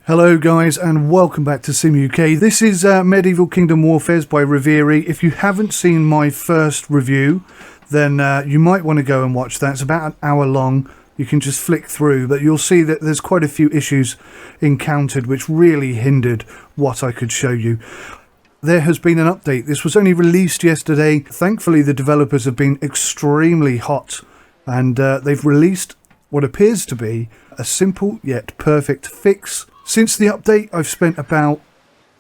Hello guys and welcome back to Sim UK. This is Medieval Kingdom Warfares by Reverie. If you haven't seen my first review, then you might want to go and watch that. It's about an hour long. You can just flick through, but you'll see that there's quite a few issues encountered which really hindered what I could show you. There has been an update. This was only released yesterday. Thankfully the developers have been extremely hot and they've released what appears to be a simple yet perfect fix. Since the update, I've spent about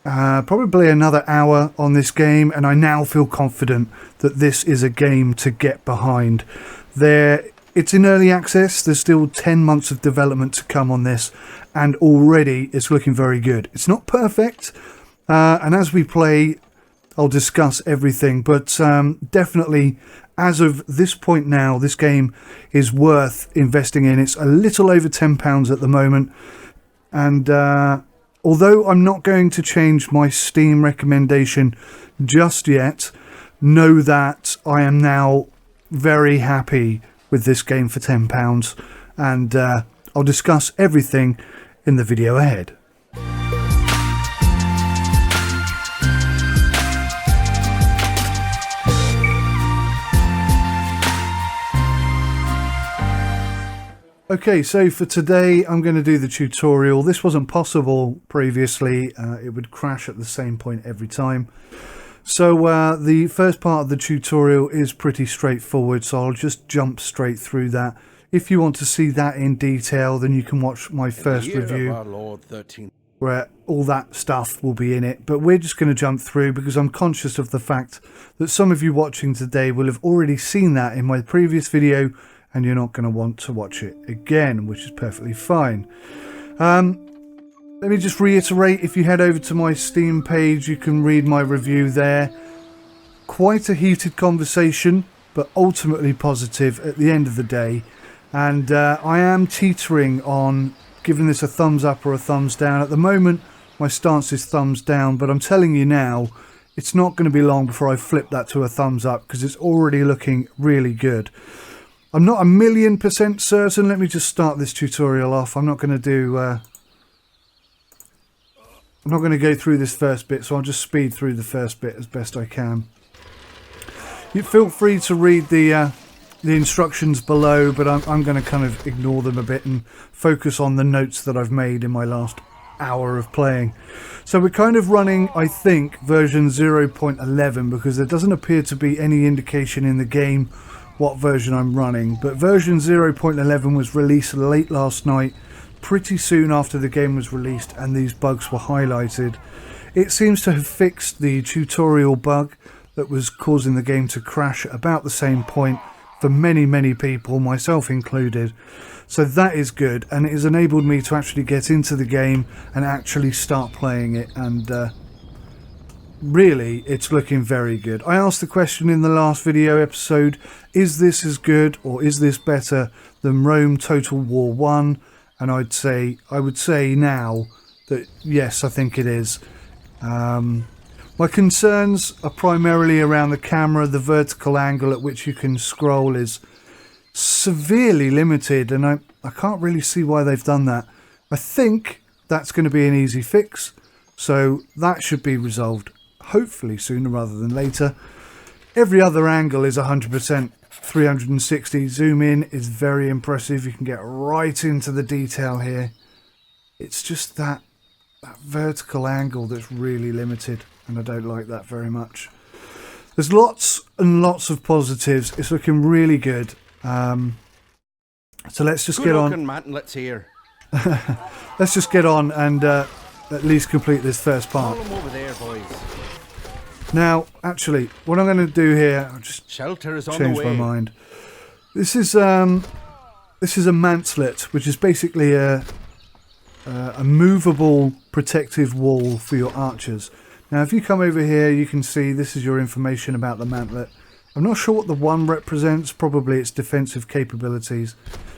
probably another hour on this game, and I now feel confident that this is a game to get behind. It's in early access. There's still 10 months of development to come on this, and already it's looking very good. It's not perfect, and as we play, I'll discuss everything, but definitely as of this point now, this game is worth investing in. It's a little over £10 at the moment. And although I'm not going to change my Steam recommendation just yet, know that I am now very happy with this game for £10. And I'll discuss everything in the video ahead. Okay, so for today I'm going to do the tutorial. This wasn't possible previously. It would crash at the same point every time. So the first part of the tutorial is pretty straightforward, so I'll just jump straight through that. If you want to see that in detail, then you can watch my first review where all that stuff will be in it. But we're just going to jump through because I'm conscious of the fact that some of you watching today will have already seen that in my previous video, and you're not going to want to watch it again, which is perfectly fine. Let me just reiterate, if you head over to my Steam page, you can read my review there. Quite a heated conversation, but ultimately positive at the end of the day. And I am teetering on giving this a thumbs up or a thumbs down. At the moment, my stance is thumbs down, but I'm telling you now, it's not going to be long before I flip that to a thumbs up because it's already looking really good. I'm not 1,000,000% certain. Let me just start this tutorial off. I'm not going to do... I'm not going to go through this first bit, so I'll just speed through the first bit as best I can. You feel free to read the instructions below, but I'm going to kind of ignore them a bit and focus on the notes that I've made in my last hour of playing. So we're kind of running, I think, version 0.11 because there doesn't appear to be any indication in the game what version I'm running, but version 0.11 was released late last night, pretty soon after the game was released, and these bugs were highlighted. It seems to have fixed the tutorial bug that was causing the game to crash at about the same point for many people, myself included. So that is good, and it has enabled me to actually get into the game and actually start playing it, and really, it's looking very good. I asked the question in the last video episode, is this as good or is this better than Rome Total War 1? And I would say now that yes, I think it is. My concerns are primarily around the camera. The vertical angle at which you can scroll is severely limited, and I can't really see why they've done that. I think that's going to be an easy fix, so that should be resolved hopefully sooner rather than later. Every other angle is 100%. 360 zoom in is very impressive. You can get right into the detail here. It's just that vertical angle that's really limited, and I don't like that very much. There's lots and lots of positives. It's looking really good. So let's just get on. Matt, let's hear. Let's just get on and at least complete this first part. Follow 'em over there, boys. Now, actually, what I'm going to do here, I'll just Shelter is on change the my way. mind. This is a mantlet, which is basically a movable protective wall for your archers. Now, if you come over here, you can see this is your information about the mantlet. I'm not sure what the 1 represents, probably its defensive capabilities.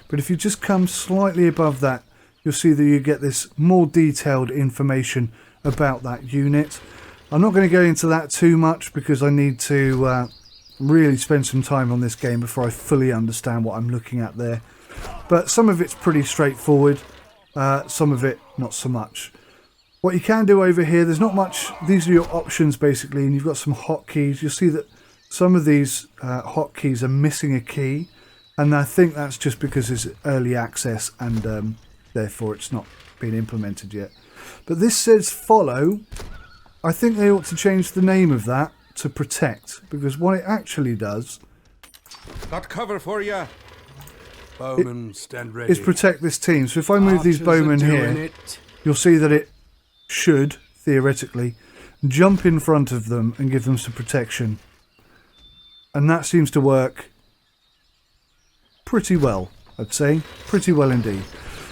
But if you just come slightly above that, you'll see that you get this more detailed information about that unit. I'm not going to go into that too much because I need to really spend some time on this game before I fully understand what I'm looking at there. But some of it's pretty straightforward, some of it not so much. What you can do over here, there's not much. These are your options basically, and you've got some hotkeys. You'll see that some of these hotkeys are missing a key, and I think that's just because it's early access and therefore it's not been implemented yet. But this says follow. I think they ought to change the name of that to protect, because what it actually does... Got cover for you. Bowmen, stand ready. ...is protect this team. So if I move these bowmen here, you'll see that it should, theoretically, jump in front of them and give them some protection. And that seems to work pretty well, I'd say. Pretty well indeed.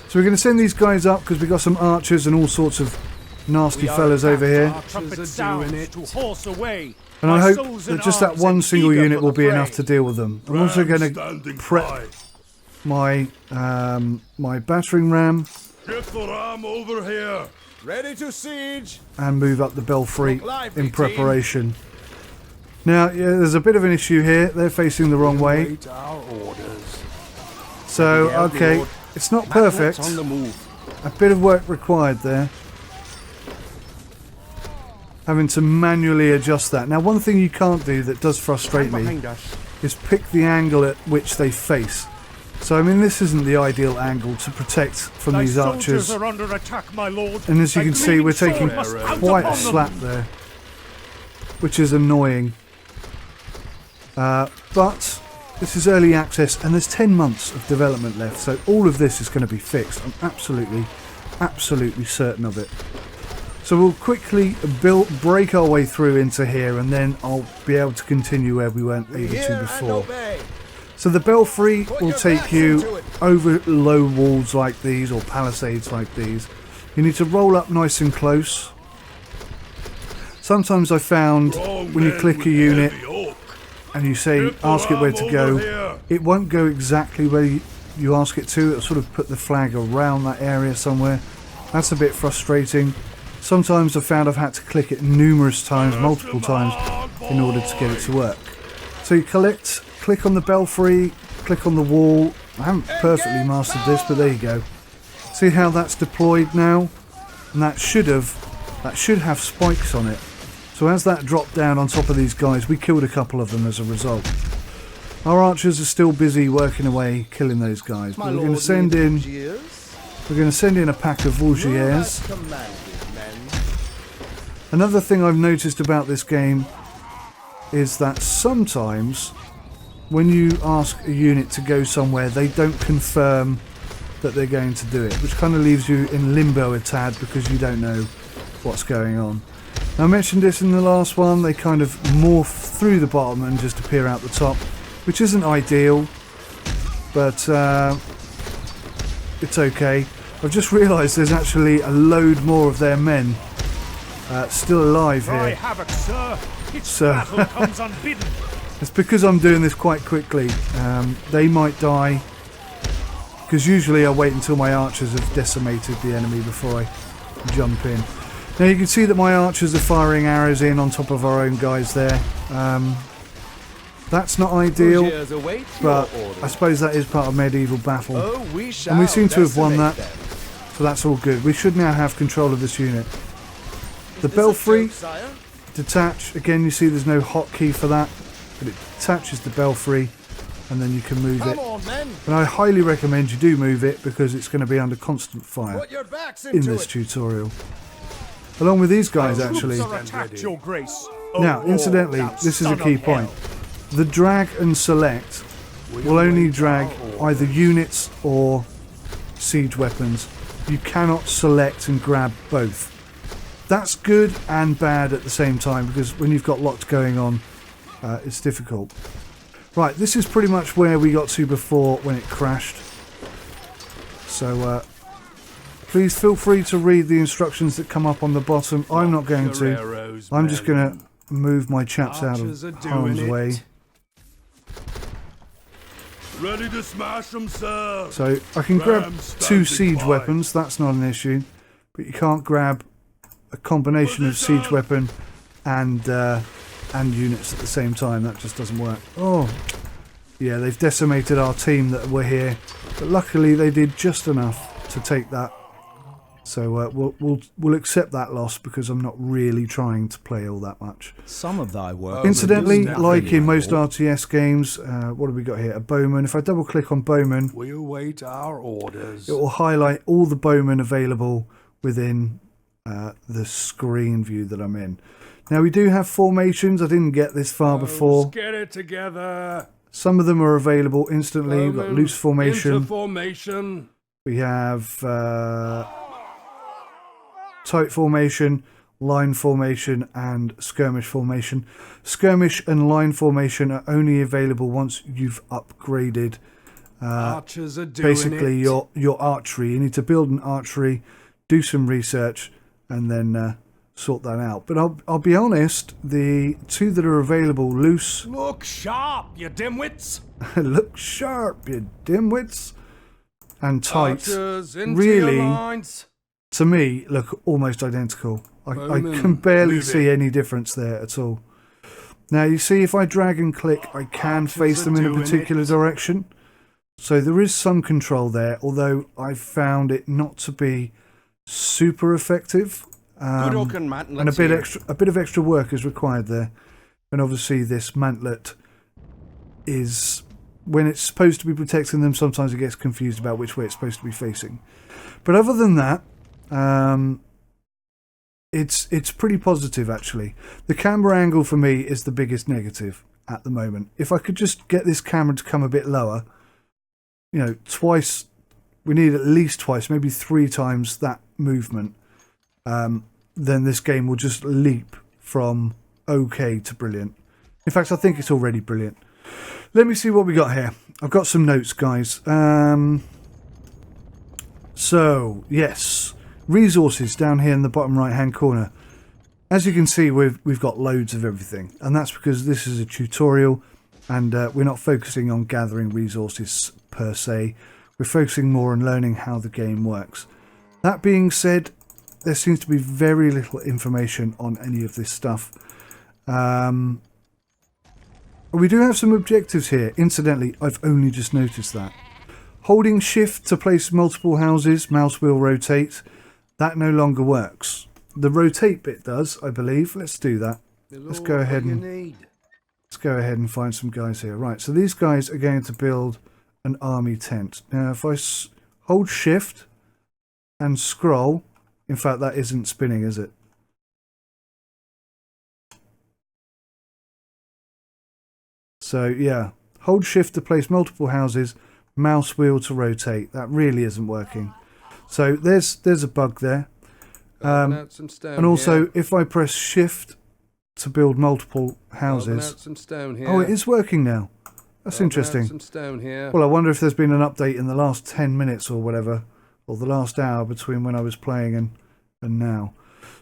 So we're going to send these guys up because we've got some archers and all sorts of nasty fellas over here. And I hope that just that one single unit will be enough to deal with them. I'm also going to prep my my battering ram. Get the ram over here. Ready to siege. And move up the belfry in preparation. Now, yeah, there's a bit of an issue here. They're facing the wrong way. So, okay, it's not perfect. A bit of work required there. Having to manually adjust that. Now, one thing you can't do that does frustrate me is pick the angle at which they face. So, I mean, this isn't the ideal angle to protect from these archers. Are under attack, my lord. And as you can see, we're taking quite a slap there, which is annoying. But this is early access, and there's 10 months of development left, so all of this is going to be fixed. I'm absolutely certain of it. So we'll quickly break our way through into here, and then I'll be able to continue where we weren't able to before. So the belfry will take you over low walls like these, or palisades like these. You need to roll up nice and close. Sometimes I found when you click a unit and you say ask it where to go, it won't go exactly where you ask it to. It'll sort of put the flag around that area somewhere. That's a bit frustrating. Sometimes I've found I've had to click it numerous times, multiple times, in order to get it to work. So you click on the belfry, click on the wall. I haven't perfectly mastered this, but there you go. See how that's deployed now? And that should have spikes on it. So as that dropped down on top of these guys, we killed a couple of them as a result. Our archers are still busy working away, killing those guys. But we're going to send in a pack of Volgiers. Another thing I've noticed about this game is that sometimes when you ask a unit to go somewhere, they don't confirm that they're going to do it, which kind of leaves you in limbo a tad because you don't know what's going on. Now, I mentioned this in the last one, they kind of morph through the bottom and just appear out the top, which isn't ideal, but it's okay. I've just realised there's actually a load more of their men still alive here. So it's because I'm doing this quite quickly. They might die, because usually I wait until my archers have decimated the enemy before I jump in. Now you can see that my archers are firing arrows in on top of our own guys there. That's not ideal, but I suppose that is part of medieval battle. And we seem to have won that, so that's all good. We should now have control of this unit. The belfry, detach. Again, you see there's no hotkey for that, but it detaches the belfry, and then you can move it. And I highly recommend you do move it, because it's going to be under constant fire in this tutorial. Along with these guys, actually. Now, incidentally, this is a key point. The drag and select will only drag either units or siege weapons. You cannot select and grab both. That's good and bad at the same time, because when you've got lots going on, it's difficult. Right, this is pretty much where we got to before when it crashed. So, please feel free to read the instructions that come up on the bottom. I'm not going to. I'm just going to move my chaps out of harm's way. Ready to smash them, sir. So I can grab 2 siege weapons. That's not an issue. But you can't grab a combination of siege weapon and units at the same time. That just doesn't work. Oh, yeah, they've decimated our team that were here. But luckily they did just enough to take that So we'll accept that loss because I'm not really trying to play all that much. Some of thy work. Incidentally, like in most RTS games, what have we got here? A bowman. If I double click on bowman, We await our orders. it will highlight all the bowmen available within the screen view that I'm in. Now we do have formations. I didn't get this far before. Let's get it together. Some of them are available instantly. We've got loose formation. Into formation. We have tight formation, line formation, and skirmish formation. Skirmish and line formation are only available once you've upgraded Archers are doing basically it. your archery. You need to build an archery, do some research, and then sort that out. But I'll be honest, the two that are available, loose, Look sharp, you dimwits. look sharp, you dimwits, and tight, Archers into really, your lines. to me, look almost identical. I Bowman, can barely move see it. any difference there at all. Now you see, if I drag and click, I can Archers face them are in a doing particular it. direction. So there is some control there, although I've found it not to be super effective. Good looking, Matt. And a bit of extra work is required there. And obviously this mantlet is, when it's supposed to be protecting them, sometimes it gets confused about which way it's supposed to be facing. But other than that, it's pretty positive actually. The camera angle for me is the biggest negative at the moment. If I could just get this camera to come a bit lower, you know, twice, we need at least twice, maybe 3 times that movement, then this game will just leap from okay to brilliant. In fact, I think it's already brilliant. Let me see what we got here. I've got some notes, guys. So, yes, resources down here in the bottom right-hand corner. As you can see, we've got loads of everything, and that's because this is a tutorial, and we're not focusing on gathering resources per se. We're focusing more on learning how the game works. That being said, there seems to be very little information on any of this stuff. We do have some objectives here. Incidentally, I've only just noticed that. Holding shift to place multiple houses, mouse wheel rotate. That no longer works. The rotate bit does, I believe. Let's do that. Let's go ahead and find some guys here. Right, so these guys are going to build an army tent. Now, if I hold shift and scroll, in fact, that isn't spinning, is it? So, yeah, hold shift to place multiple houses, mouse wheel to rotate. That really isn't working. So there's a bug there. And also, if I press shift to build multiple houses, oh, it is working now. That's interesting. Well, I wonder if there's been an update in the last 10 minutes or whatever, or the last hour between when I was playing and now.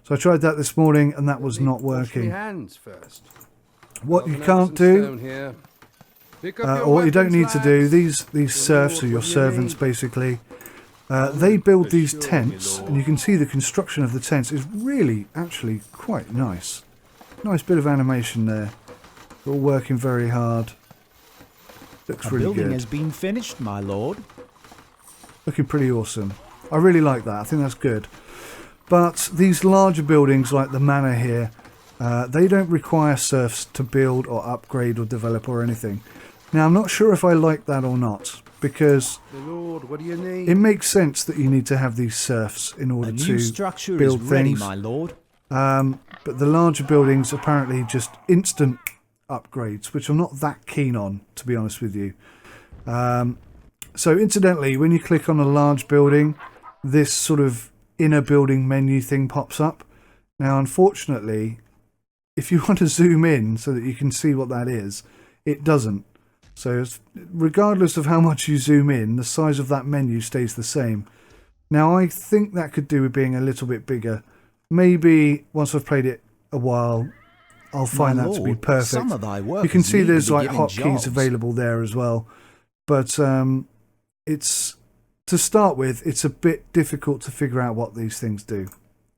So I tried that this morning and that was not working. What you can't do, or what you don't need to do, these serfs are your servants basically. They build these tents, and you can see the construction of the tents is really actually quite nice. Nice bit of animation there. They're all working very hard. Looks really good. The building has been finished, my lord. Looking pretty awesome. I really like that. I think that's good. But these larger buildings like the manor here, they don't require serfs to build or upgrade or develop or anything. Now, I'm not sure if I like that or not, because Lord, what do you need? it makes sense that you need to have these serfs in order to structure build is ready, things. my lord. But the larger buildings apparently just instant upgrades, which I'm not that keen on, to be honest with you. So incidentally, when you click on a large building, this sort of inner building menu thing pops up. Now, unfortunately, if you want to zoom in so that you can see what that is, it doesn't. So regardless of how much you zoom in, the size of that menu stays the same. Now, I think that could do with being a little bit bigger. Maybe once I've played it a while, I'll find that to be perfect. Some of thy You can see there's like hotkeys hotkeys available there as well. But it's, to start with, it's a bit difficult to figure out what these things do.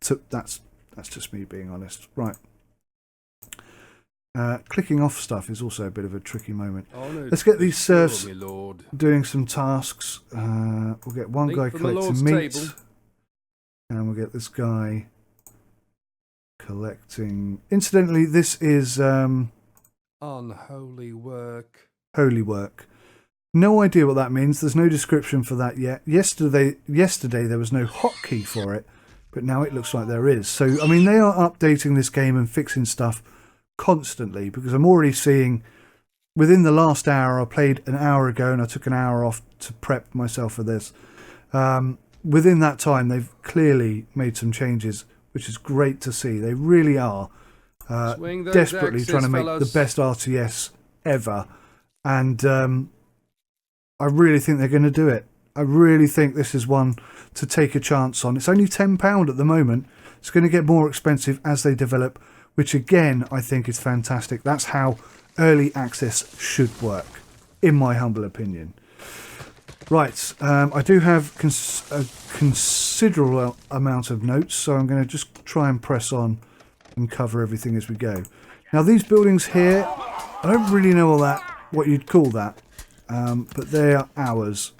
So that's just me being honest. Right. Clicking off stuff is also a bit of a tricky moment. Let's get these serfs doing some tasks. We'll get one guy collecting meat. And we'll get this guy collecting. Incidentally, this is Unholy work. holy work. No idea what that means. There's no description for that yet. Yesterday there was no hotkey for it, but now it looks like there is. So, I mean, they are updating this game and fixing stuff constantly, because I'm already seeing, within the last hour, I played an hour ago and I took an hour off to prep myself for this. Within that time, they've clearly made some changes, which is great to see. They really are desperately trying to make the best RTS ever. And I really think they're going to do it. I really think this is one to take a chance on. It's only £10 at the moment. It's going to get more expensive as they develop, which again, I think is fantastic. That's how early access should work, in my humble opinion. Right, I do have a considerable amount of notes, so I'm going to just try and press on and cover everything as we go. Now, these buildings here, I don't really know what you'd call that, but they are ours.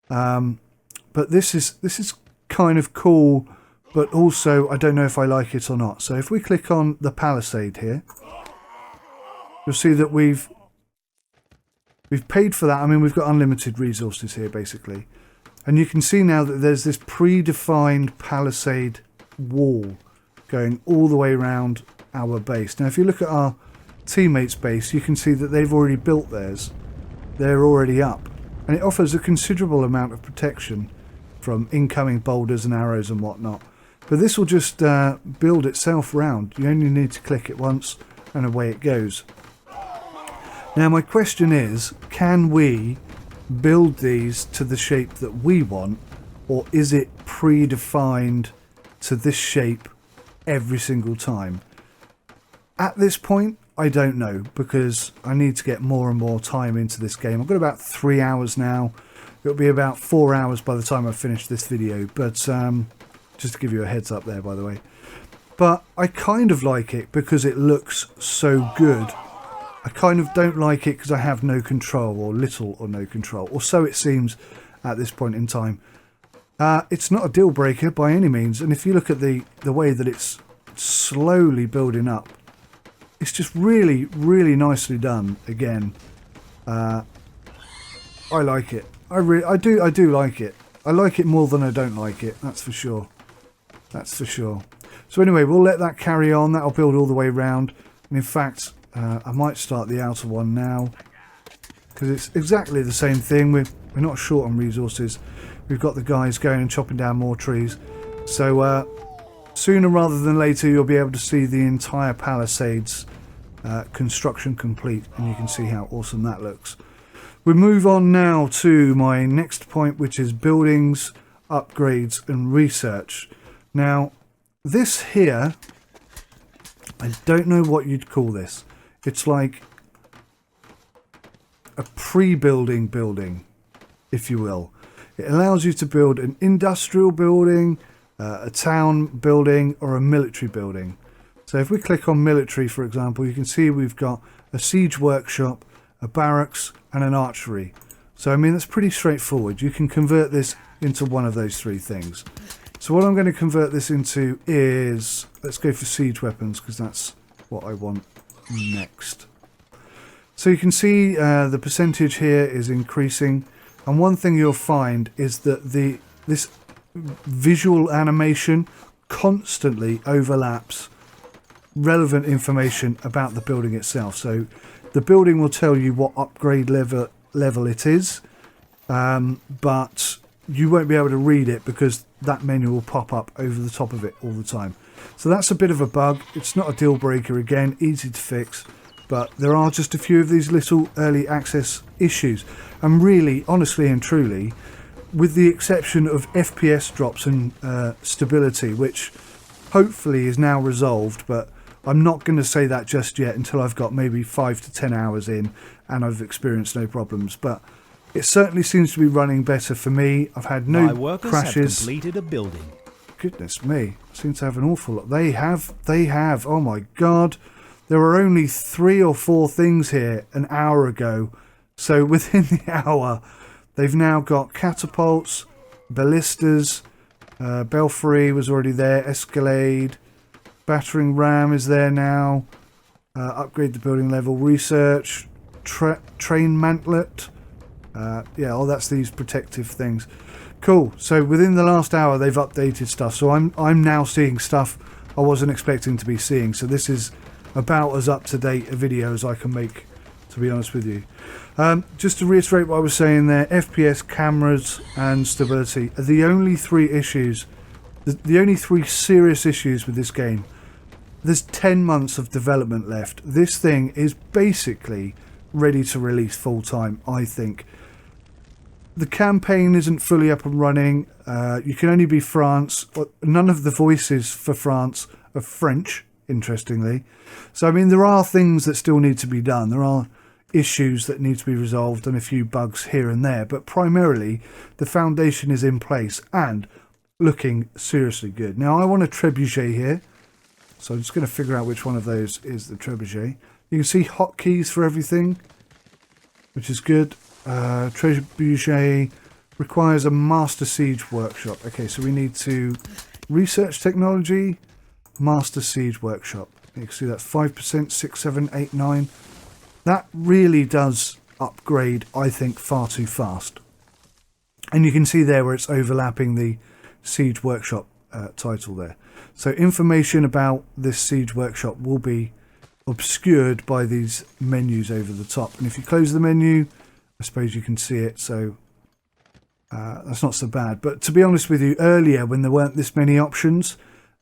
But this is kind of cool, but also I don't know if I like it or not. So if we click on the palisade here, you'll see that we've paid for that. I mean, we've got unlimited resources here, basically. And you can see now that there's this predefined palisade wall going all the way around our base. Now, if you look at our teammates' base, you can see that they've already built theirs. They're already up. And it offers a considerable amount of protection from incoming boulders and arrows and whatnot. But this will just build itself round. You only need to click it once and away it goes. Now, my question is, can we build these to the shape that we want, or is it predefined to this shape every single time? At this point, I don't know, because I need to get more and more time into this game. I've got about 3 hours now. It'll be about 4 hours by the time I finish this video, but just to give you a heads up there, by the way. But I kind of like it because it looks so good. I kind of don't like it because I have no control, or little or no control, or so it seems at this point in time. It's not a deal breaker by any means, and if you look at the way that it's slowly building up, it's just really, really nicely done. Again, I like it. I do like it. I like it more than I don't like it. That's for sure. That's for sure. So anyway, we'll let that carry on. That'll build all the way round. And in fact, I might start the outer one now, because it's exactly the same thing. We're not short on resources. We've got the guys going and chopping down more trees. So sooner rather than later, you'll be able to see the entire palisades construction complete, and you can see how awesome that looks. We move on now to my next point, which is buildings, upgrades and research. Now, this here, I don't know what you'd call this. It's like a pre-building building, if you will. It allows you to build an industrial building, a town building, or a military building. So if we click on military, for example, you can see we've got a siege workshop, a barracks, and an archery. So, I mean, that's pretty straightforward. You can convert this into one of those three things. So what I'm going to convert this into is, let's go for siege weapons, because that's what I want next. So you can see the percentage here is increasing, and one thing you'll find is that this visual animation constantly overlaps relevant information about the building itself. So the building will tell you what upgrade level it is, but you won't be able to read it because that menu will pop up over the top of it all the time. So that's a bit of a bug. It's not a deal breaker, again, easy to fix, but there are just a few of these little early access issues. And really, honestly and truly, with the exception of FPS drops and stability, which hopefully is now resolved, but I'm not going to say that just yet until I've got maybe 5 to 10 hours in and I've experienced no problems. But it certainly seems to be running better for me. I've had no My workers crashes. have completed a building. Goodness me, I seem to have an awful lot. They have. Oh my god. There were only 3 or 4 things here an hour ago. So within the hour, they've now got catapults, ballistas, Belfry was already there. Escalade. Battering ram is there now. Upgrade the building level. Research. Train mantlet. Yeah, oh, that's these protective things. Cool. So within the last hour, they've updated stuff. So I'm now seeing stuff I wasn't expecting to be seeing. So this is about as up to date a video as I can make, to be honest with you. Just to reiterate what I was saying there, FPS, cameras, and stability are the only three issues. The only three serious issues with this game. There's 10 months of development left. This thing is basically ready to release full time, I think. The campaign isn't fully up and running. You can only be France. None of the voices for France are French, interestingly. So, I mean, there are things that still need to be done. There are issues that need to be resolved and a few bugs here and there. But primarily, the foundation is in place and looking seriously good. Now, I want a Trebuchet here. So I'm just going to figure out which one of those is the Trebuchet. You can see hotkeys for everything, which is good. Trebuchet requires a Master Siege Workshop. Okay, so we need to research technology, Master Siege Workshop. You can see that's 5%, 6, 7, 8, 9. That really does upgrade, I think, far too fast. And you can see there where it's overlapping the Siege Workshop title there. So information about this Siege Workshop will be obscured by these menus over the top. And if you close the menu, I suppose you can see it. So that's not so bad. But to be honest with you, earlier when there weren't this many options,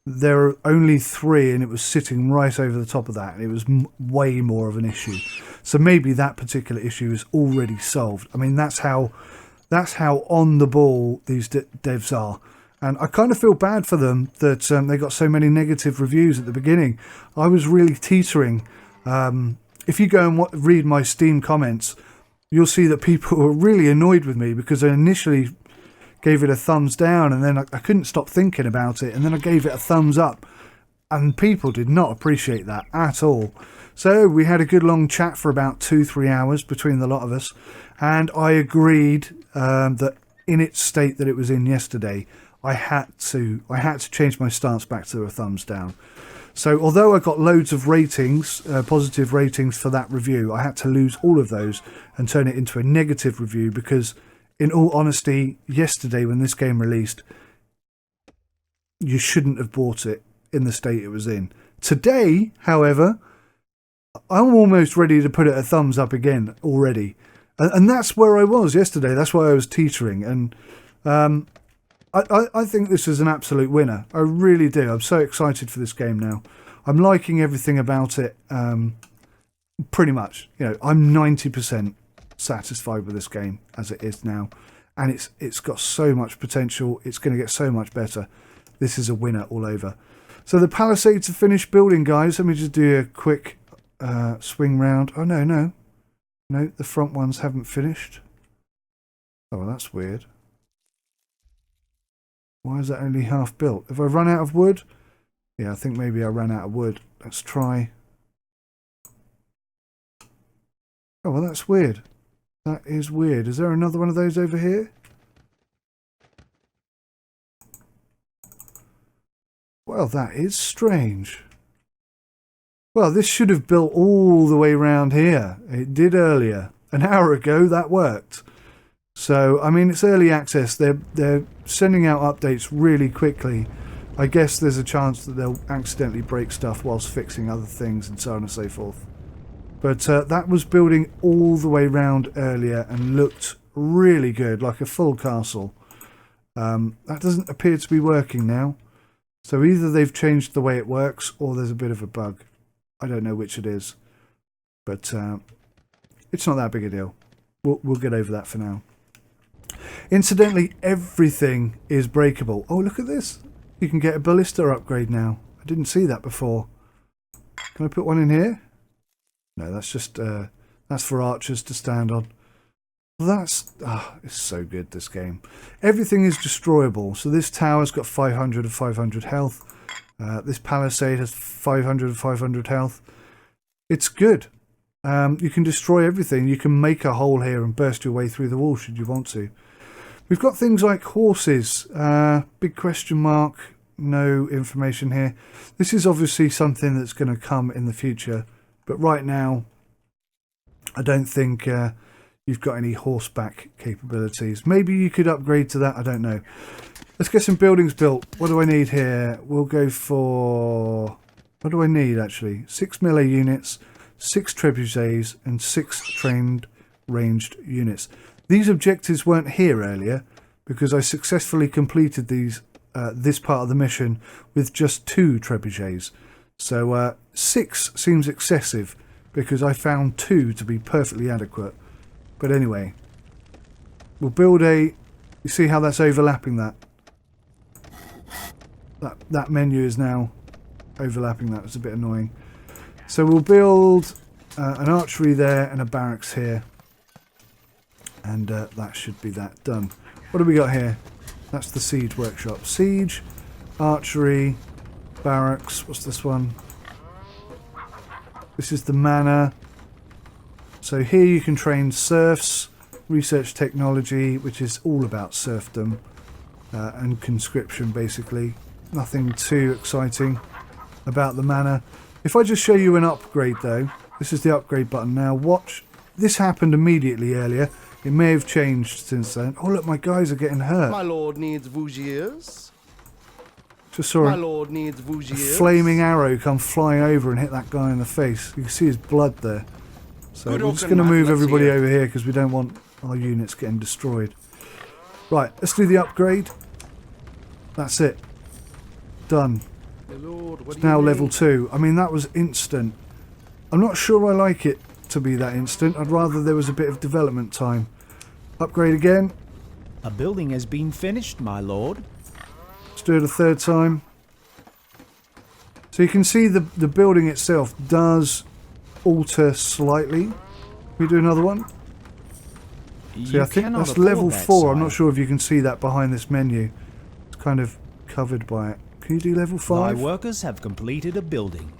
there were only 3 and it was sitting right over the top of that. And it was way more of an issue. So maybe that particular issue is already solved. I mean, that's how on the ball these devs are. And I kind of feel bad for them that they got so many negative reviews at the beginning. I was really teetering. If you go and read my Steam comments, you'll see that people were really annoyed with me because I initially gave it a thumbs down and then I couldn't stop thinking about it. And then I gave it a thumbs up. And people did not appreciate that at all. So we had a good long chat for about 2-3 hours between the lot of us. And I agreed that in its state that it was in yesterday, I had to change my stance back to a thumbs down. So although I got loads of ratings, positive ratings for that review, I had to lose all of those and turn it into a negative review because, in all honesty, yesterday when this game released, you shouldn't have bought it in the state it was in. Today, however, I'm almost ready to put it a thumbs up again already. And that's where I was yesterday. That's why I was teetering. And I think this is an absolute winner. I really do. I'm so excited for this game now. I'm liking everything about it. Pretty much. You know, I'm 90% satisfied with this game as it is now. And it's got so much potential. It's going to get so much better. This is a winner all over. So the palisades are finished building, guys. Let me just do a quick swing round. Oh, no, the front ones haven't finished. Oh, well, that's weird. Why is that only half built? Have I run out of wood? Yeah, I think maybe I ran out of wood. Let's try. Oh, well, that's weird. That is weird. Is there another one of those over here? Well, that is strange. Well, this should have built all the way around here. It did earlier. An hour ago, that worked. So, I mean, it's early access. They're sending out updates really quickly. I guess there's a chance that they'll accidentally break stuff whilst fixing other things and so on and so forth. But that was building all the way round earlier and looked really good, like a full castle. That doesn't appear to be working now. So either they've changed the way it works or there's a bit of a bug. I don't know which it is. But it's not that big a deal. We'll get over that for now. Incidentally, everything is breakable. Oh, look at this. You can get a Ballista Upgrade now. I didn't see that before. Can I put one in here? No, that's just that's for archers to stand on. It's so good, this game. Everything is destroyable. So this tower's got 500 of 500 health. This palisade has 500 of 500 health. It's good. You can destroy everything. You can make a hole here and burst your way through the wall should you want to. We've got things like horses. Big question mark. No information here. This is obviously something that's going to come in the future. But right now, I don't think you've got any horseback capabilities. Maybe you could upgrade to that. I don't know. Let's get some buildings built. What do I need here? We'll go for... What do I need, actually? 6 melee units, 6 trebuchets, and 6 trained ranged units. These objectives weren't here earlier because I successfully completed these this part of the mission with just 2 trebuchets. So 6 seems excessive because I found 2 to be perfectly adequate. But anyway, we'll build a... You see how that's overlapping that? That menu is now overlapping that. It's a bit annoying. So we'll build an archery there and a barracks here. And that should be that done. What do we got here? That's the siege workshop. Siege, archery, barracks. What's this one? This is the manor. So here you can train serfs, research technology, which is all about serfdom and conscription basically. Nothing too exciting about the manor. If I just show you an upgrade though, this is the upgrade button now. Watch. This happened immediately earlier. It may have changed since then. Oh look, my guys are getting hurt. My lord needs Vougiers. Just saw My lord needs a Vougiers. flaming arrow come flying over and hit that guy in the face. You can see his blood there. So Good we're just oaken, going to man. move Let's everybody hear. over here because we don't want our units getting destroyed. Right, let's do the upgrade. That's it. Done. My lord, what It's do you now need? level 2. I mean, that was instant. I'm not sure I like it to be that instant. I'd rather there was a bit of development time. Upgrade again. A building has been finished, my lord. Let's do it a third time. So you can see the building itself does alter slightly. Can we do another one? See, I think cannot that's afford level that, 4. I'm sire. not sure if you can see that behind this menu. It's kind of covered by it. Can you do level Thy 5? workers have completed a building.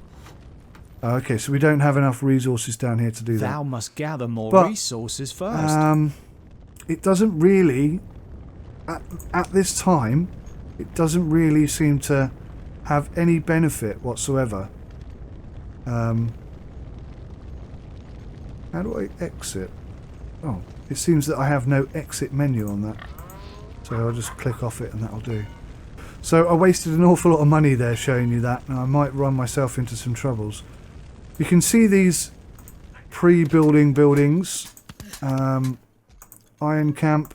Okay, so we don't have enough resources down here to do that. Thou must gather more But, resources first. It doesn't really, at this time, it doesn't really seem to have any benefit whatsoever. How do I exit? Oh, it seems that I have no exit menu on that. So I'll just click off it and that'll do. So I wasted an awful lot of money there showing you that. Now I might run myself into some troubles. You can see these pre-building buildings. Iron Camp.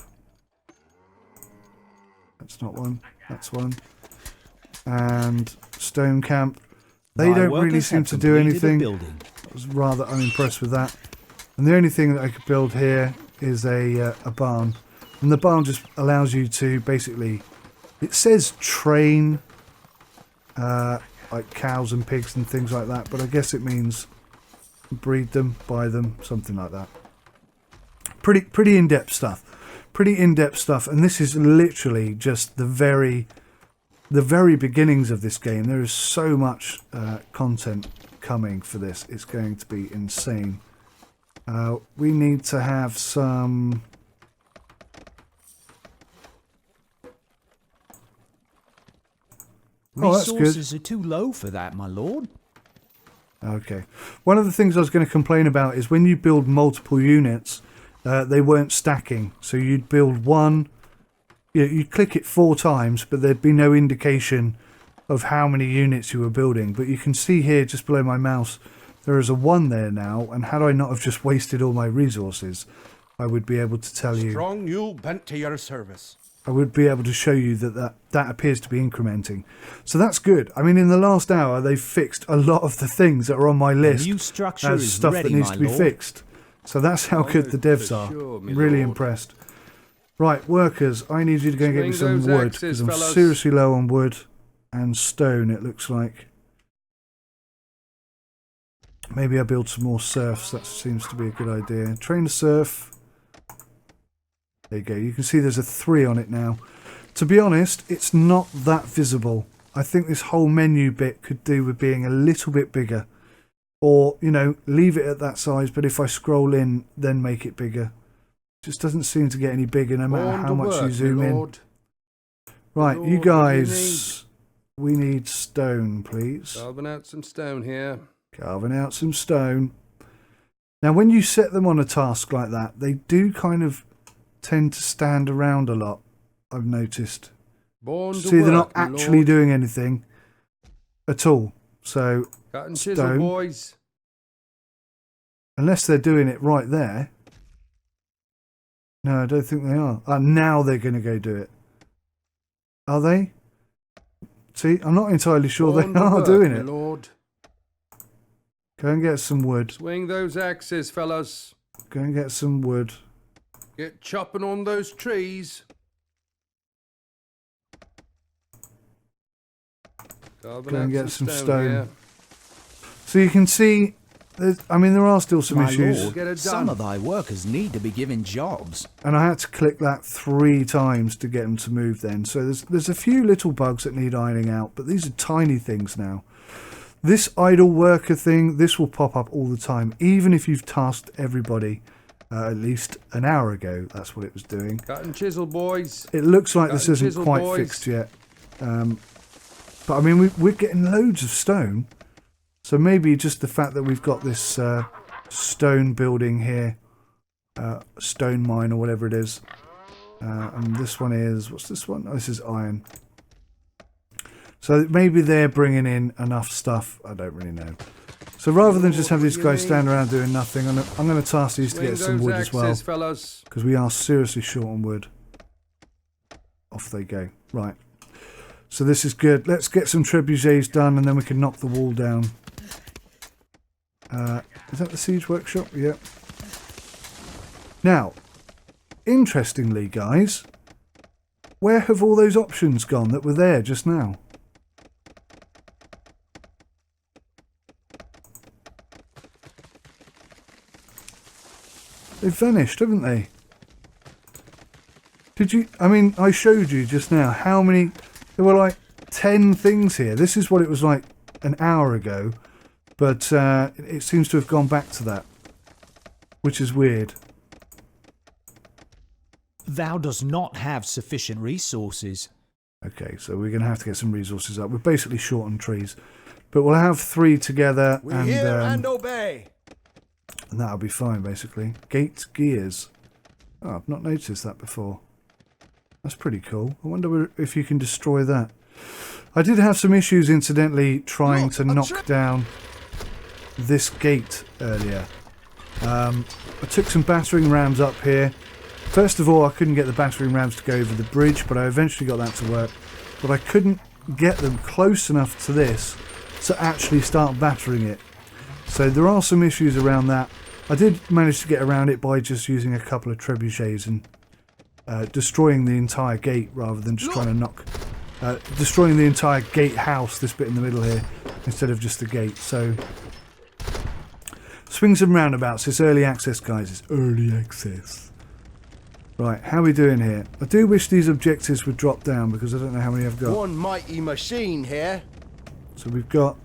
That's not one. That's one. And Stone Camp. They Thy don't really workers seem have to do completed a anything. building. I was rather unimpressed with that. And the only thing that I could build here is a barn. And the barn just allows you to basically... It says train like cows and pigs and things like that. But I guess it means breed them, buy them, something like that. Pretty in-depth stuff. Pretty in-depth stuff. And this is literally just the very beginnings of this game. There is so much content coming for this. It's going to be insane. We need to have some... Oh, that's good. Resources are too low for that, my lord. Okay. One of the things I was going to complain about is when you build multiple units, they weren't stacking. So you'd build one, you'd click it 4 times, but there'd be no indication of how many units you were building. But you can see here, just below my mouse, there is a 1 there now. And had I not have just wasted all my resources, I would be able to tell you... Strong mule bent to your service. I would be able to show you that appears to be incrementing. So that's good. I mean, in the last hour, they've fixed a lot of the things that are on my list new structure as is stuff ready, that needs my to be lord. fixed. So that's how good the devs are. sure, my Really lord. impressed. Right, workers, I need you to go and get me Swing some those wood, axes, because I'm fellas. seriously low on wood and stone, it looks like. Maybe I build some more serfs. That seems to be a good idea. Train a serf. There you go. You can see there's a 3 on it now. To be honest, it's not that visible. I think this whole menu bit could do with being a little bit bigger. Or, you know, leave it at that size, but if I scroll in, then make it bigger. Just doesn't seem to get any bigger no matter Born how to much you work, zoom my in. lord. Right, Lord, you what do you guys, we need stone, please. Carving out some stone here. Carving out some stone. Now, when you set them on a task like that, they do kind of tend to stand around a lot, I've noticed. Born to See, they're not work, my actually lord. doing anything at all. So, Cut and chisel, stone. boys. Unless they're doing it right there. No, I don't think they are. Now they're going to go do it. Are they? See, I'm not entirely sure Born they to are work, doing my it. lord. Go and get some wood. Swing those axes, fellas. Go and get some wood. Get chopping on those trees. Carving Go and out get some stone stone. here. So you can see, I mean, there are still some My issues. lord, Get it some done. of thy workers need to be given jobs. And I had to click that 3 times to get them to move then. So there's a few little bugs that need ironing out, but these are tiny things now. This idle worker thing, this will pop up all the time, even if you've tasked everybody at least an hour ago. That's what it was doing. Cut and chisel, boys. It looks like Cut this and isn't chisel, quite boys. fixed yet. But I mean, we're getting loads of stone. So maybe just the fact that we've got this stone building here, stone mine or whatever it is. And this one is, what's this one? Oh, this is iron. So maybe they're bringing in enough stuff. I don't really know. So rather than just have these guys stand around doing nothing, I'm going to task these to Swing get some those wood as well. axes, fellas. Because we are seriously short on wood. Off they go. Right. So this is good. Let's get some trebuchets done and then we can knock the wall down. Is that the siege workshop? Yep. Now, interestingly, guys, where have all those options gone that were there just now? They've vanished, haven't they? Did you... I mean, I showed you just now how many... There were like 10 things here. This is what it was like an hour ago. But it seems to have gone back to that. Which is weird. Thou dost not have sufficient resources. Okay, so we're going to have to get some resources up. We're basically short on trees. But we'll have 3 together. We hear and and obey. that'll be fine, basically. Gate gears. Oh, I've not noticed that before. That's pretty cool. I wonder if you can destroy that. I did have some issues, incidentally, trying to knock down this gate earlier. I took some battering rams up here. First of all, I couldn't get the battering rams to go over the bridge, but I eventually got that to work. But I couldn't get them close enough to this to actually start battering it. So there are some issues around that. I did manage to get around it by just using a couple of trebuchets and destroying the entire gate rather than just trying to knock... destroying the entire gatehouse, this bit in the middle here, instead of just the gate. So... swings and roundabouts. It's early access, guys. It's early access. Right, how are we doing here? I do wish these objectives would drop down because I don't know how many I've got. One mighty machine here. So we've got,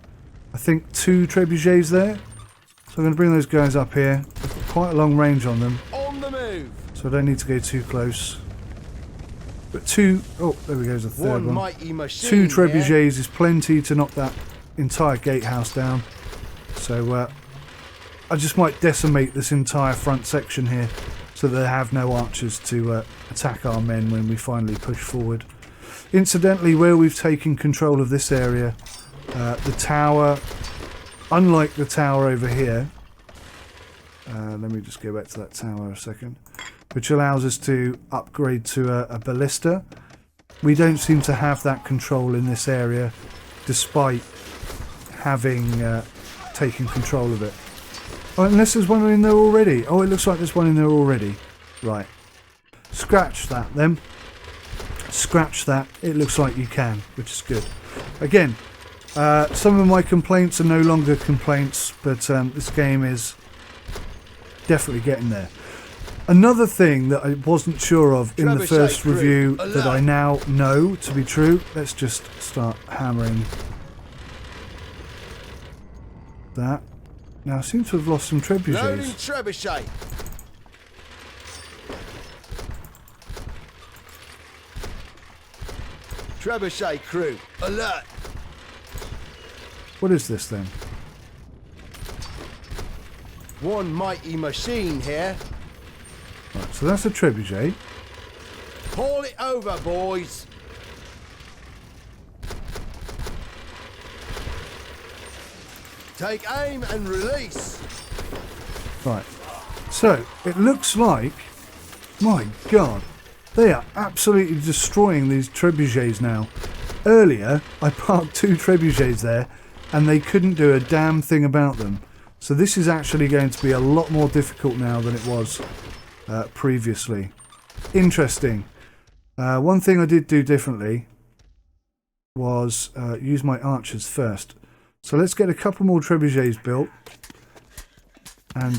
I think, 2 trebuchets there. So I'm going to bring those guys up here. I've got quite a long range on them, On the move. so I don't need to go too close. But 2... oh, there we go, there's a third One one. mighty machine 2 here. trebuchets is plenty to knock that entire gatehouse down. So I just might decimate this entire front section here so that they have no archers to attack our men when we finally push forward. Incidentally, where we've taken control of this area, the tower, unlike the tower over here, let me just go back to that tower a second, which allows us to upgrade to a ballista. We don't seem to have that control in this area, despite having taken control of it. Oh, unless there's one in there already. Oh, it looks like there's one in there already. Right. Scratch that then. Scratch that. It looks like you can, which is good. Again, some of my complaints are no longer complaints, but this game is definitely getting there. Another thing that I wasn't sure of in the Trebuchet first crew, review alert. that I now know to be true. Let's just start hammering that. Now I seem to have lost some Loading trebuchets. trebuchet. Trebuchet crew, alert! What is this then? One mighty machine here. Right, so that's a trebuchet. Haul it over, boys. Take aim and release. Right. So it looks like, my God, they are absolutely destroying these trebuchets now. Earlier, I parked 2 trebuchets there, and they couldn't do a damn thing about them. So this is actually going to be a lot more difficult now than it was previously. Interesting. One thing I did do differently was use my archers first. So let's get a couple more trebuchets built, and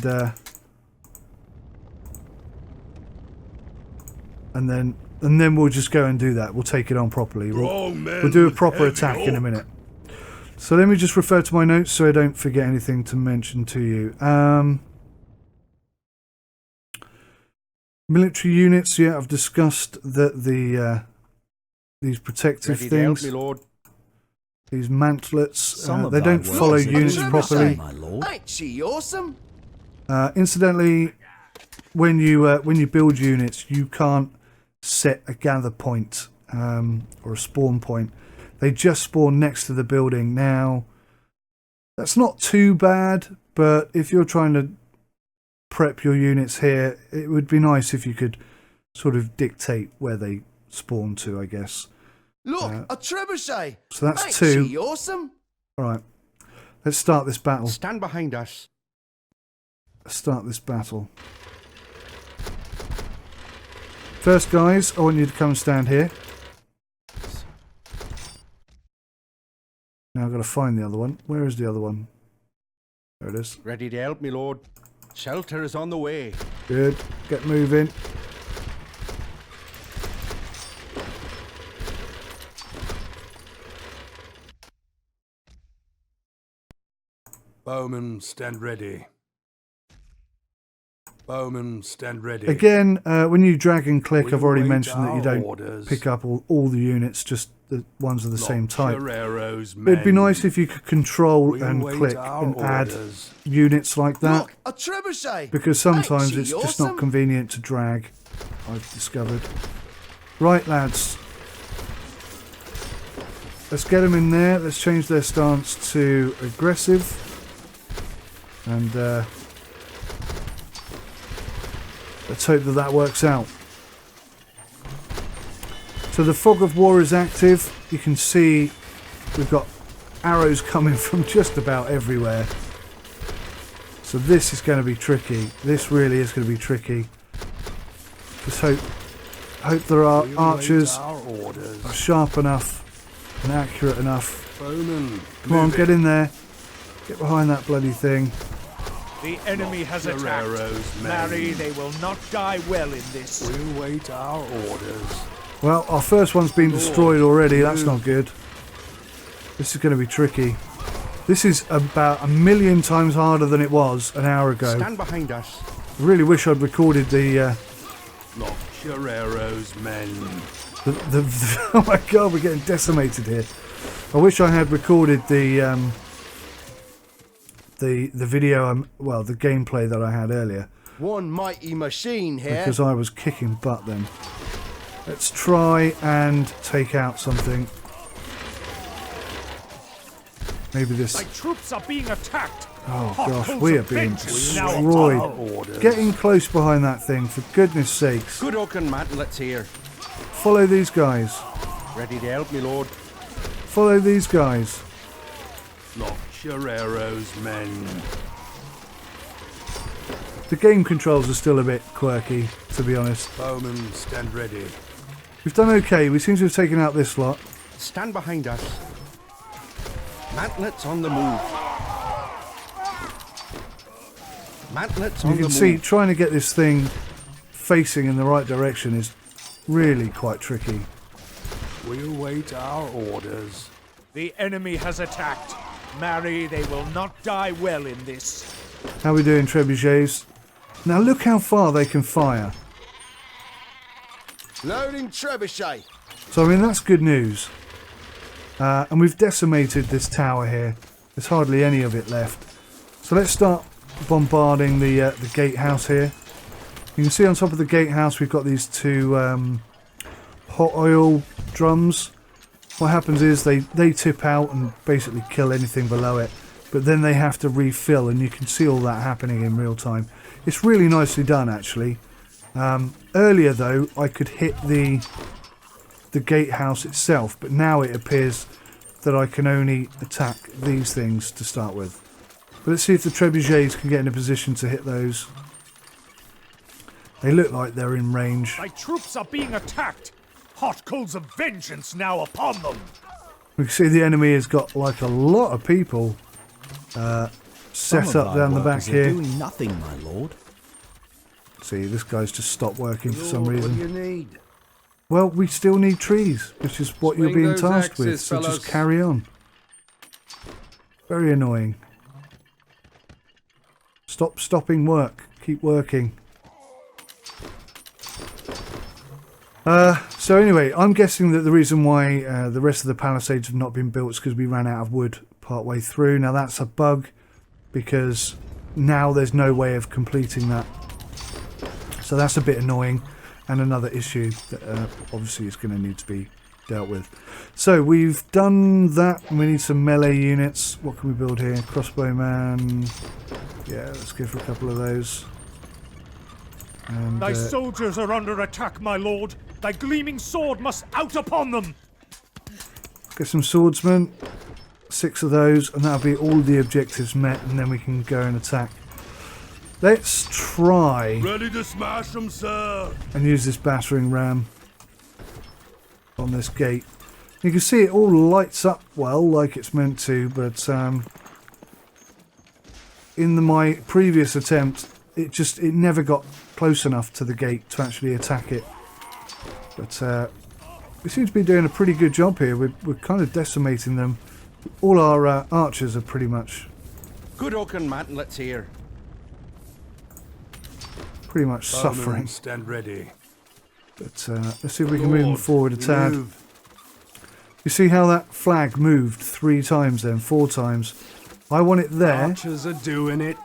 then we'll just go and do that. We'll take it on properly. We'll do a proper attack in a minute. So let me just refer to my notes so I don't forget anything to mention to you. Military units, yeah, I've discussed that these protective things, these mantlets, they don't follow units properly. Ain't she awesome? Incidentally, when you build units, you can't set a gather point or a spawn point. They just spawn next to the building. Now, that's not too bad, but if you're trying to prep your units here, it would be nice if you could sort of dictate where they spawn to, I guess. Look, a trebuchet. So that's Ain't 2. she awesome? All right, let's start this battle. Stand behind us. Let's start this battle. First, guys, I want you to come and stand here. Now I've got to find the other one. Where is the other one? There it is. Ready to help, me lord. Shelter is on the way. Good. Get moving. Bowmen, stand ready. Bowmen, stand ready. Again, when you drag and click, We I've already await mentioned that you our don't orders. pick up all the units, just the ones of the same Lock type. your arrows, It'd be men. nice if you could control We and await click our and add orders. units like that, Look, a trebuchet. because sometimes Ain't it's she just not awesome? convenient to drag, I've discovered. Right, lads. Let's get them in there. Let's change their stance to aggressive. And let's hope that that works out. So the fog of war is active. You can see we've got arrows coming from just about everywhere. So this is going to be tricky. This really is going to be tricky. Just hope there are We await archers our orders. are sharp enough and accurate enough. Bowmen, Come on, move get it. in there. Get behind that bloody thing. The enemy has your attacked. arrows, men. Marry, they will not die well in this. We await our orders. Well, our first one's been destroyed already. That's not good. This is going to be tricky. This is about 1,000,000 times harder than it was an hour ago. Stand behind us. I really wish I'd recorded the Lock your arrows, men. oh my god, we're getting decimated here. I wish I had recorded the video, well, the gameplay that I had earlier, One mighty machine here. because I was kicking butt then. Let's try and take out something. Maybe this. My troops are being attacked. Oh Hot gosh, coals we are of being vengeance now destroyed. follow. Orders. Getting close behind that thing, for goodness sakes. Good oaken mantlets here. Follow these guys. Ready to help, me lord. Follow these guys. Lock your arrows, men. The game controls are still a bit quirky, to be honest. Bowmen, stand ready. We've done okay. We seem to have taken out this lot. Stand behind us. Mantlets on the move. Mantlets on You the can see move. trying to get this thing facing in the right direction is really quite tricky. We await our orders. The enemy has attacked. Marry, they will not die well in this. How are we doing, trebuchets? Now look how far they can fire. Loading trebuchet. So, I mean, that's good news. And we've decimated this tower here. There's hardly any of it left. So let's start bombarding the gatehouse here. You can see on top of the gatehouse we've got these two hot oil drums. What happens is they tip out and basically kill anything below it. But then they have to refill, and you can see all that happening in real time. It's really nicely done, actually. Earlier, though, I could hit the gatehouse itself, but now it appears that I can only attack these things to start with. But let's see if the trebuchets can get in a position to hit those. They look like they're in range. My troops are being attacked. Hot coals of vengeance now upon them. We can see the enemy has got like a lot of people set up down the back here. Doing nothing, my lord. See, this guy's just stopped working for some Lord, reason. What do you need? Well, we still need trees, which is what you're Swing being those tasked with, axes, so just fellas. carry on. Very annoying. Stop stopping work. Keep working. So anyway, I'm guessing that the reason why the rest of the palisades have not been built is because we ran out of wood partway through. Now that's a bug, because now there's no way of completing that. So that's a bit annoying, and another issue that obviously is going to need to be dealt with. So we've done that. We need some melee units. What can we build here? Crossbowman. Yeah, let's go for a couple of those. And, Thy soldiers are under attack, my lord. Thy gleaming sword must out upon them. get some swordsmen. 6 of those, and that'll be all the objectives met, and then we can go and attack. Let's try Ready to smash them, sir. and use this battering ram on this gate. You can see it all lights up well, like it's meant to, but in my previous attempt, it never got close enough to the gate to actually attack it. But we seem to be doing a pretty good job here. We're kind of decimating them. All our archers are pretty much Good oaken man, let's hear. suffering. Bowmen, stand ready. But let's see if we can move them Lord, forward a we tad. move. You see how that flag moved 3 times then, 4 times. I want it there, Archers are doing it.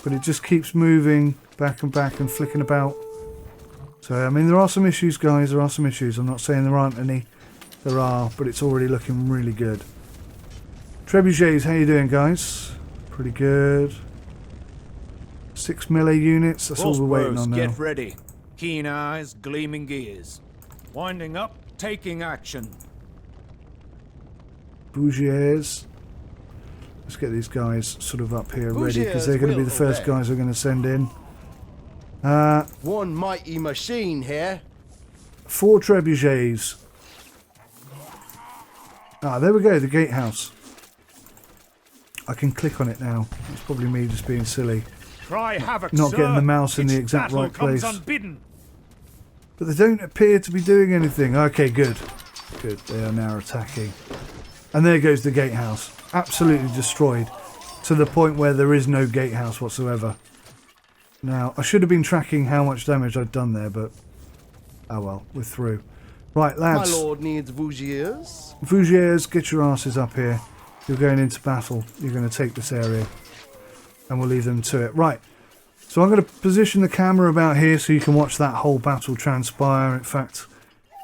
but it just keeps moving back and flicking about. So, I mean, there are some issues, guys. There are some issues. I'm not saying there aren't any. There are, but it's already looking really good. Trebuchets, how you doing, guys? Pretty good. 6 melee units. That's all we're waiting on now. Get ready. Keen eyes, gleaming gears. Winding up, taking action. Bougiers. Let's get these guys sort of up here ready, because they're going to be the first guys we're going to send in. One mighty machine here. 4 trebuchets. Ah, there we go, the gatehouse. I can click on it now. It's probably me just being silly. Try havoc, Not sir. getting the mouse in the Each exact battle right comes place. Unbidden. But they don't appear to be doing anything. Okay, good. Good, they are now attacking. And there goes the gatehouse. Absolutely destroyed. To the point where there is no gatehouse whatsoever. Now, I should have been tracking how much damage I'd done there, but... oh well, we're through. Right, lads. My lord needs Vougiers. Vougiers, get your asses up here. You're going into battle. You're going to take this area. And we'll leave them to it. Right. So I'm going to position the camera about here so you can watch that whole battle transpire. In fact,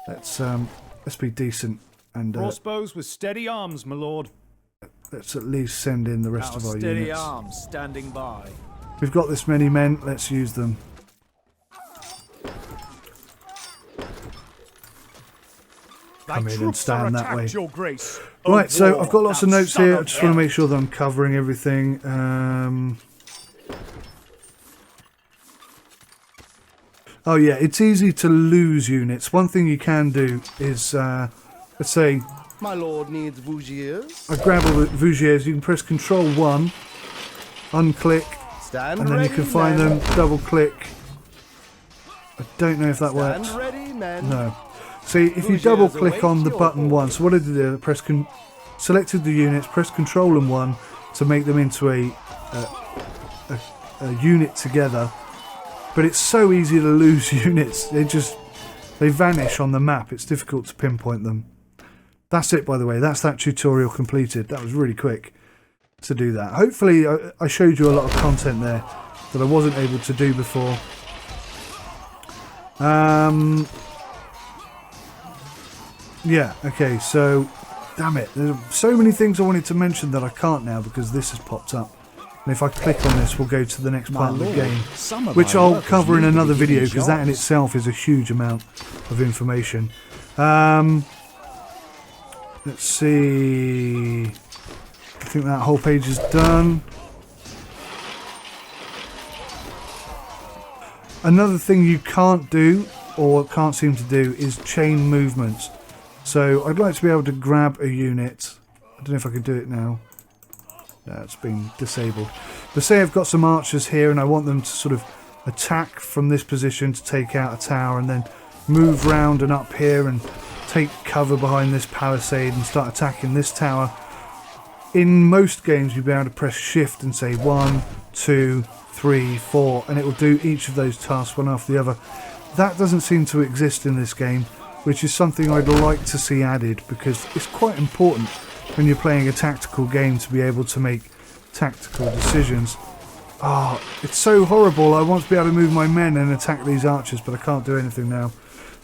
let's be decent and Crossbows with steady arms, my lord. let's at least send in the rest of our steady units. arms standing by. We've got this many men. Let's use them. Thy Come in and troops are stand that attacked, way. your grace. Right, O so war, I've got lots of thou notes son here. I of just want to hell. make sure that I'm covering everything. Oh yeah, it's easy to lose units. One thing you can do is, let's say, My lord needs Vougiers. I grab all the Vougiers. You can press Control 1, unclick, Stand and then ready, you can find men. them. Double click. I don't know if that Stand works. ready, men. No. See, if you Vougiers double click await on the your button orders. 1, so what I did there, selected the units, press Control and 1 to make them into a unit together. But it's so easy to lose units. They just They vanish on the map. It's difficult to pinpoint them. That's it, by the way. That's that tutorial completed. That was really quick to do that. Hopefully I showed you a lot of content there that I wasn't able to do before. Yeah, okay, so damn it, there's so many things I wanted to mention that I can't now because this has popped up. And if I click on this, we'll go to the next part of the game, which I'll cover in another video because that in itself is a huge amount of information. Let's see. I think that whole page is done. Another thing you can't do, or can't seem to do, is chain movements. So I'd like to be able to grab a unit. I don't know if I can do it now. No, it's been disabled. But say I've got some archers here and I want them to sort of attack from this position to take out a tower and then move round and up here and take cover behind this palisade and start attacking this tower. In most games you'll be able to press shift and say 1, 2, 3, 4 and it will do each of those tasks one after the other. That doesn't seem to exist in this game, which is something I'd like to see added because it's quite important when you're playing a tactical game to be able to make tactical decisions. Oh, it's so horrible. I want to be able to move my men and attack these archers, but I can't do anything now.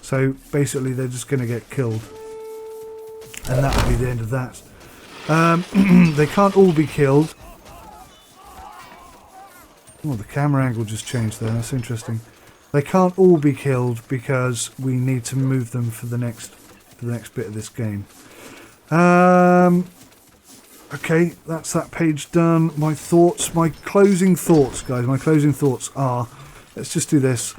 So basically they're just going to get killed. And that'll be the end of that. They can't all be killed. Oh, the camera angle just changed there. That's interesting. They can't all be killed because we need to move them for the next bit of this game. Okay, that's that page done. My thoughts, my closing thoughts, guys. My closing thoughts are, let's just do this.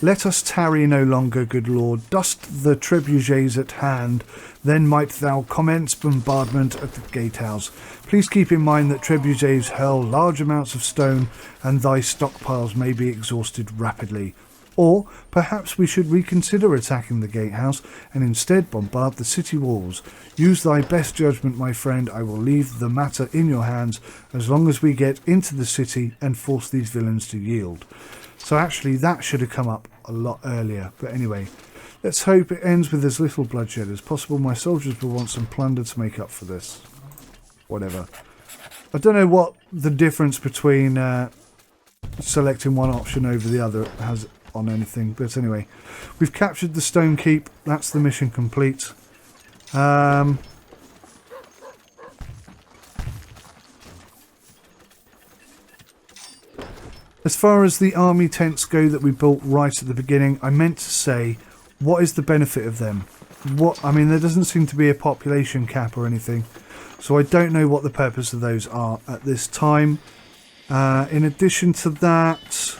Let us tarry no longer, good lord. Dust the trebuchets at hand, then might thou commence bombardment at the gatehouse. Please keep in mind that trebuchets hurl large amounts of stone, and thy stockpiles may be exhausted rapidly. Or perhaps we should reconsider attacking the gatehouse and instead bombard the city walls. Use thy best judgment, my friend. I will leave the matter in your hands as long as we get into the city and force these villains to yield. So actually that should have come up a lot earlier. But anyway, let's hope it ends with as little bloodshed as possible. My soldiers will want some plunder to make up for this. Whatever. I don't know what the difference between selecting one option over the other has on anything, but anyway, we've captured the stone keep. That's the mission complete. As far as the army tents go that we built right at the beginning, I meant to say, what is the benefit of them? I mean, there doesn't seem to be a population cap or anything, so I don't know what the purpose of those are at this time. In addition to that,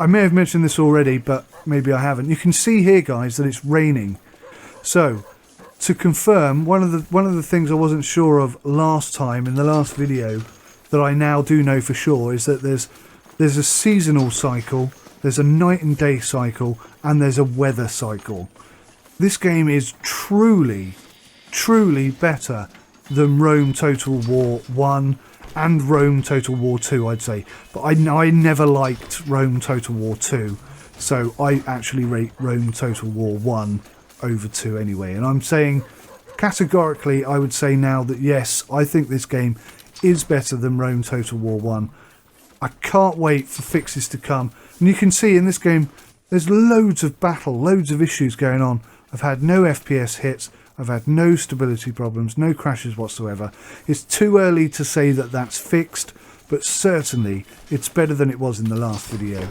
I may have mentioned this already, but maybe I haven't. You can see here, guys, that it's raining. So, to confirm, one of the things I wasn't sure of last time in the last video that I now do know for sure is that there's a seasonal cycle, there's a night and day cycle, and there's a weather cycle. This game is truly, truly better than Rome Total War 1 and Rome Total War 2, I'd say. But I never liked Rome Total War 2, so I actually rate Rome Total War 1 over 2 anyway. And I'm saying, categorically, I would say now that yes, I think this game is better than Rome Total War 1. I can't wait for fixes to come. And you can see in this game, there's loads of battle, loads of issues going on. I've had no FPS hits. I've had no stability problems, no crashes whatsoever. It's too early to say that that's fixed, but certainly it's better than it was in the last video.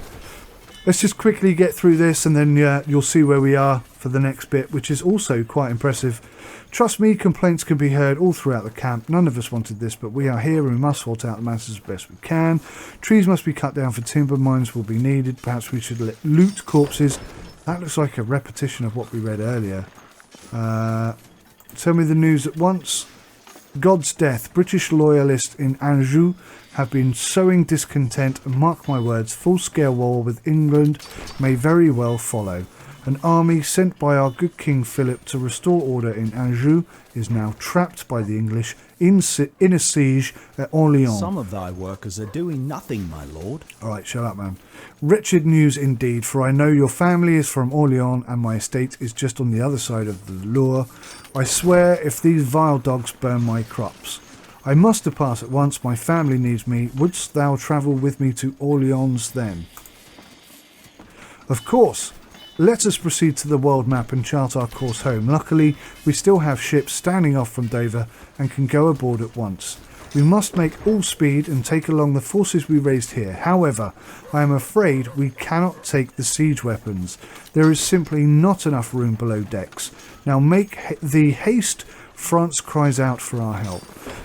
Let's just quickly get through this and then you'll see where we are for the next bit, which is also quite impressive. Trust me, complaints can be heard all throughout the camp. None of us wanted this, but we are here and we must sort out the matters as best we can. Trees must be cut down for timber, mines will be needed. Perhaps we should loot corpses. That looks like a repetition of what we read earlier. Tell me the news at once. God's death. British loyalists in Anjou have been sowing discontent, and mark my words, full-scale war with England may very well follow. An army sent by our good King Philip to restore order in Anjou is now trapped by the English in a siege at Orléans. Some of thy workers are doing nothing, my lord. Alright, shut up, man. Wretched news indeed, for I know your family is from Orléans and my estate is just on the other side of the Loire. I swear if these vile dogs burn my crops. I must depart at once, my family needs me. Wouldst thou travel with me to Orléans then? Of course. Let us proceed to the world map and chart our course home. Luckily, we still have ships standing off from Dover and can go aboard at once. We must make all speed and take along the forces we raised here. However, I am afraid we cannot take the siege weapons. There is simply not enough room below decks. Now make the haste, France cries out for our help.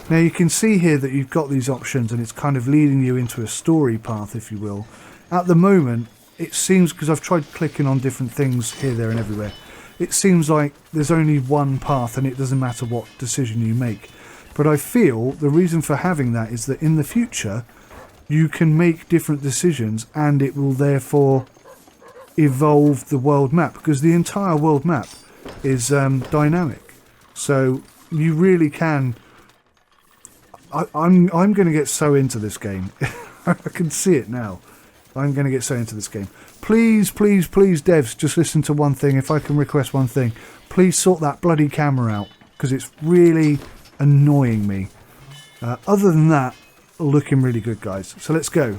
Now you can see here that you've got these options and it's kind of leading you into a story path, if you will. At the moment, it seems, because I've tried clicking on different things here, there and everywhere, it seems like there's only one path and it doesn't matter what decision you make. But I feel the reason for having that is that in the future you can make different decisions and it will therefore evolve the world map, because the entire world map is dynamic. So you really can... I'm going to get so into this game. I can see it now. I'm going to get so into this game. Please, please, please, devs, just listen to one thing. If I can request one thing, please sort that bloody camera out, because it's really annoying me. Other than that, looking really good, guys. So let's go.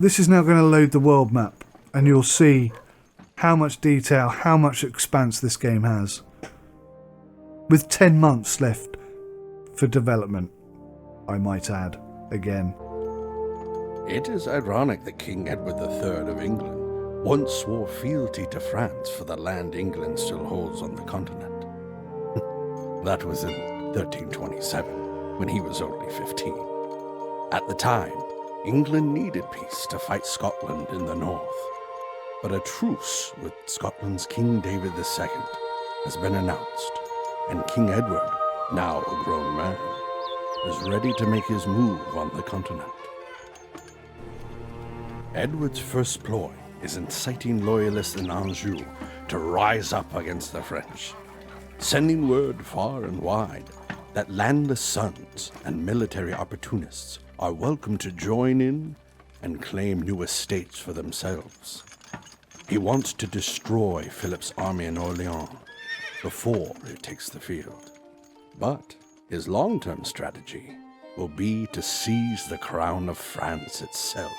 This is now going to load the world map, and you'll see how much detail, how much expanse this game has. With 10 months left for development, I might add. Again. It is ironic that King Edward III of England once swore fealty to France for the land England still holds on the continent. That was in 1327, when he was only 15. At the time, England needed peace to fight Scotland in the north. But a truce with Scotland's King David II has been announced, and King Edward, now a grown man, is ready to make his move on the continent. Edward's first ploy is inciting loyalists in Anjou to rise up against the French, sending word far and wide that landless sons and military opportunists are welcome to join in and claim new estates for themselves. He wants to destroy Philip's army in Orléans before it takes the field. But his long-term strategy will be to seize the crown of France itself.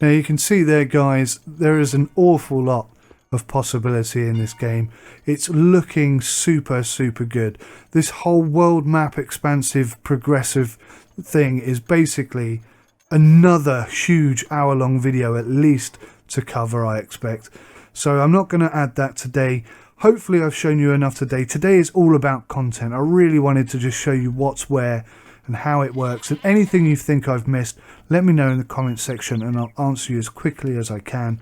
Now you can see there, guys, there is an awful lot of possibility in this game. It's looking super, super good. This whole world map expansive progressive thing is basically another huge hour-long video at least to cover, I expect. So I'm not going to add that today. Hopefully I've shown you enough today. Today is all about content. I really wanted to just show you what's where and how it works. And anything you think I've missed, let me know in the comments section and I'll answer you as quickly as I can.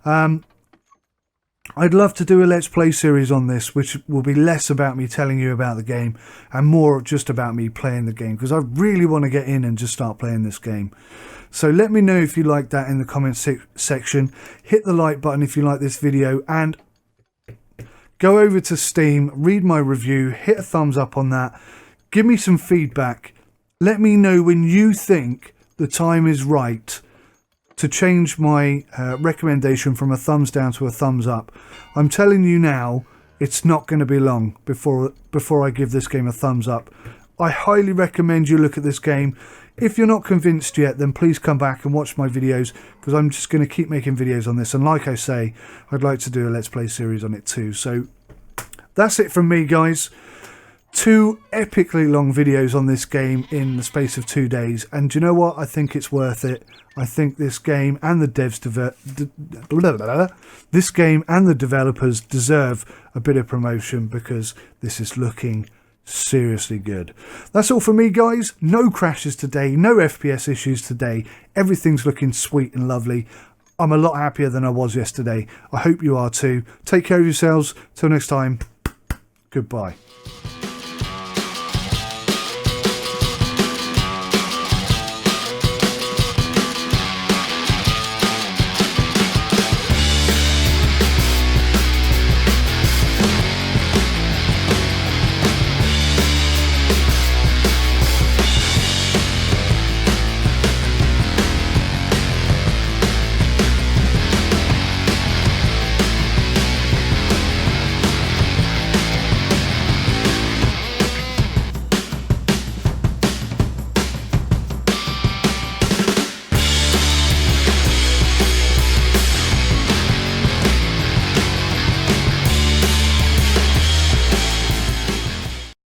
I'd love to do a Let's Play series on this, which will be less about me telling you about the game and more just about me playing the game, because I really want to get in and just start playing this game. So let me know if you like that in the comments section. Hit the like button if you like this video, and go over to Steam, read my review, hit a thumbs up on that, give me some feedback. Let me know when you think the time is right to change my recommendation from a thumbs down to a thumbs up. I'm telling you now, it's not going to be long before I give this game a thumbs up. I highly recommend you look at this game. If you're not convinced yet, then please come back and watch my videos, because I'm just going to keep making videos on this. And like I say, I'd like to do a Let's Play series on it too. So that's it from me, guys. 2 epically long videos on this game in the space of 2 days, and do you know what? I think it's worth it. I think this game and the developers deserve a bit of promotion, because this is looking seriously good. That's all for me, guys. No crashes today, no FPS issues today. Everything's looking sweet and lovely. I'm a lot happier than I was yesterday. I hope you are too. Take care of yourselves. Till next time, goodbye.